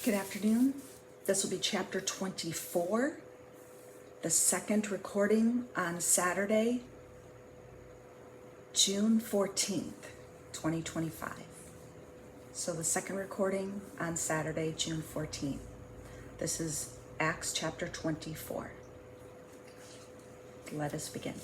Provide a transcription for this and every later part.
Good afternoon. This will be chapter 24, the second recording on Saturday, June 14th, 2025. So the second recording on Saturday, June 14th. This is Acts chapter 24. Let us begin.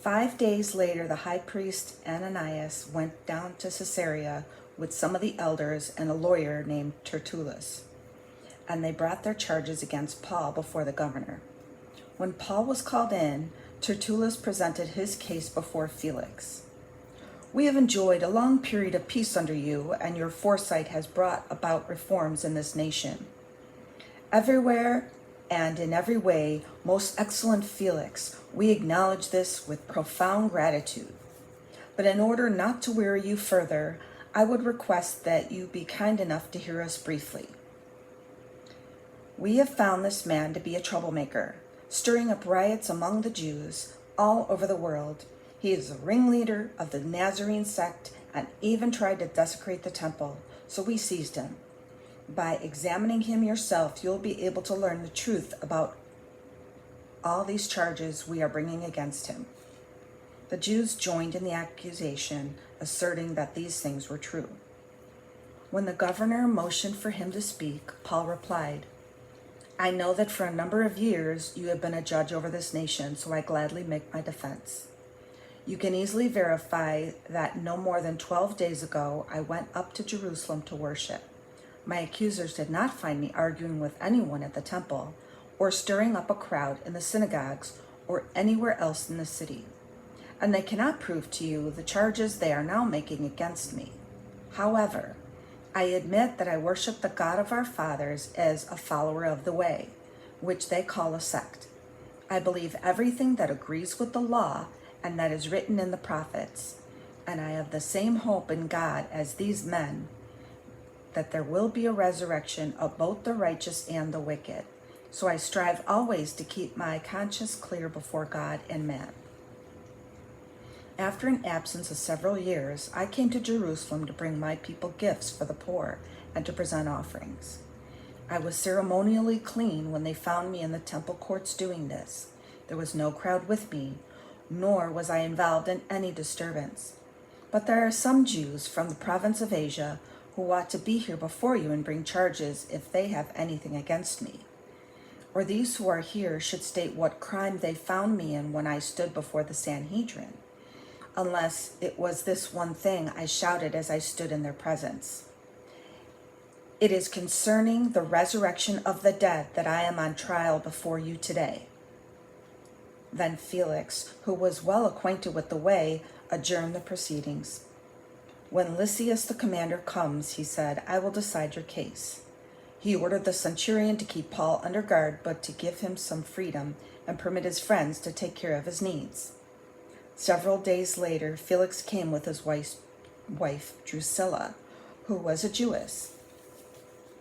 5 days later, the high priest Ananias went down to Caesarea with some of the elders and a lawyer named Tertullus, and they brought their charges against Paul before the governor. When Paul was called in, Tertullus presented his case before Felix. "We have enjoyed a long period of peace under you, and your foresight has brought about reforms in this nation. Everywhere and in every way, most excellent Felix, we acknowledge this with profound gratitude. But in order not to weary you further, I would request that you be kind enough to hear us briefly. We have found this man to be a troublemaker, stirring up riots among the Jews all over the world. He is a ringleader of the Nazarene sect and even tried to desecrate the temple, so we seized him. By examining him yourself, you'll be able to learn the truth about all these charges we are bringing against him." The Jews joined in the accusation, asserting that these things were true. When the governor motioned for him to speak, Paul replied, "I know that for a number of years you have been a judge over this nation, so I gladly make my defense. You can easily verify that no more than 12 days ago I went up to Jerusalem to worship. My accusers did not find me arguing with anyone at the temple or stirring up a crowd in the synagogues or anywhere else in the city. And they cannot prove to you the charges they are now making against me. However, I admit that I worship the God of our fathers as a follower of the way, which they call a sect. I believe everything that agrees with the law and that is written in the prophets, and I have the same hope in God as these men, that there will be a resurrection of both the righteous and the wicked. So I strive always to keep my conscience clear before God and man. After an absence of several years, I came to Jerusalem to bring my people gifts for the poor and to present offerings. I was ceremonially clean when they found me in the temple courts doing this. There was no crowd with me, nor was I involved in any disturbance. But there are some Jews from the province of Asia who ought to be here before you and bring charges if they have anything against me. Or these who are here should state what crime they found me in when I stood before the Sanhedrin, unless it was this one thing I shouted as I stood in their presence. It is concerning the resurrection of the dead that I am on trial before you today." Then Felix, who was well acquainted with the way, adjourned the proceedings. "When Lysias the commander comes," he said, "I will decide your case." He ordered the centurion to keep Paul under guard, but to give him some freedom and permit his friends to take care of his needs. Several days later, Felix came with his wife Drusilla, who was a Jewess.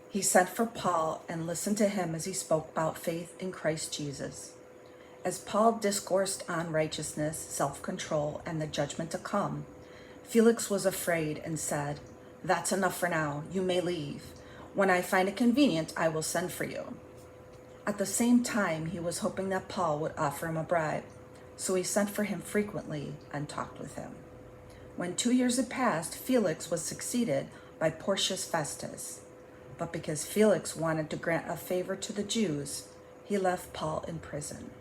He sent for Paul and listened to him as he spoke about faith in Christ Jesus. As Paul discoursed on righteousness, self-control, and the judgment to come, Felix was afraid and said, "That's enough for now. You may leave. When I find it convenient, I will send for you." At the same time, he was hoping that Paul would offer him a bribe, so he sent for him frequently and talked with him. When 2 years had passed, Felix was succeeded by Porcius Festus. But because Felix wanted to grant a favor to the Jews, he left Paul in prison.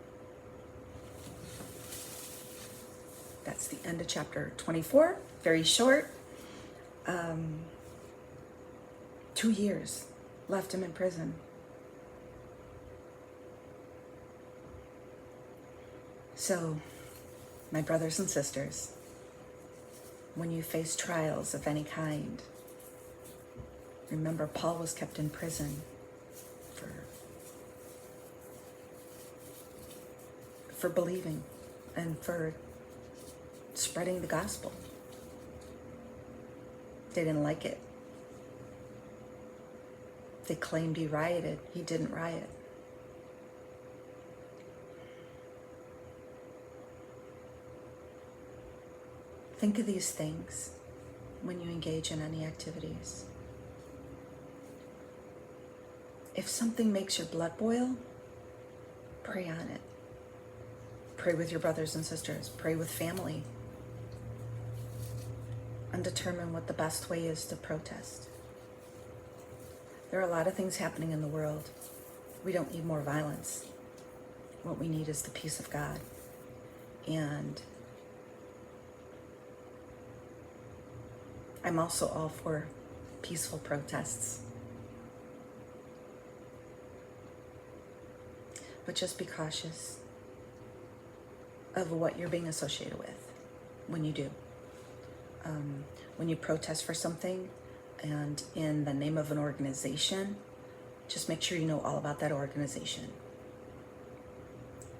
That's the end of chapter 24. Very short. 2 years left him in prison. So, my brothers and sisters, when you face trials of any kind, remember Paul was kept in prison for believing and for spreading the gospel. They didn't like it. They claimed he rioted. He didn't riot. Think of these things. when you engage in any activities. If something makes your blood boil, pray on it. Pray with your brothers and sisters. Pray with family. And determine what the best way is to protest. There are a lot of things happening in the world. We don't need more violence. What we need is the peace of God. And I'm also all for peaceful protests. But just be cautious of what you're being associated with when you do. When you protest for something and in the name of an organization, just make sure you know all about that organization.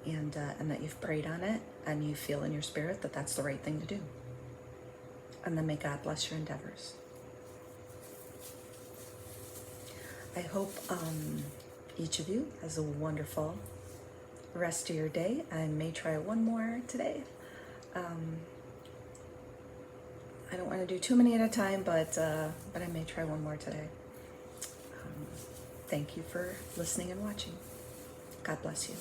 And that you've prayed on it and you feel in your spirit that that's the right thing to do. And then may God bless your endeavors. I hope each of you has a wonderful rest of your day. I may try one more today. I don't want to do too many at a time, but I may try one more today. Thank you for listening and watching. God bless you.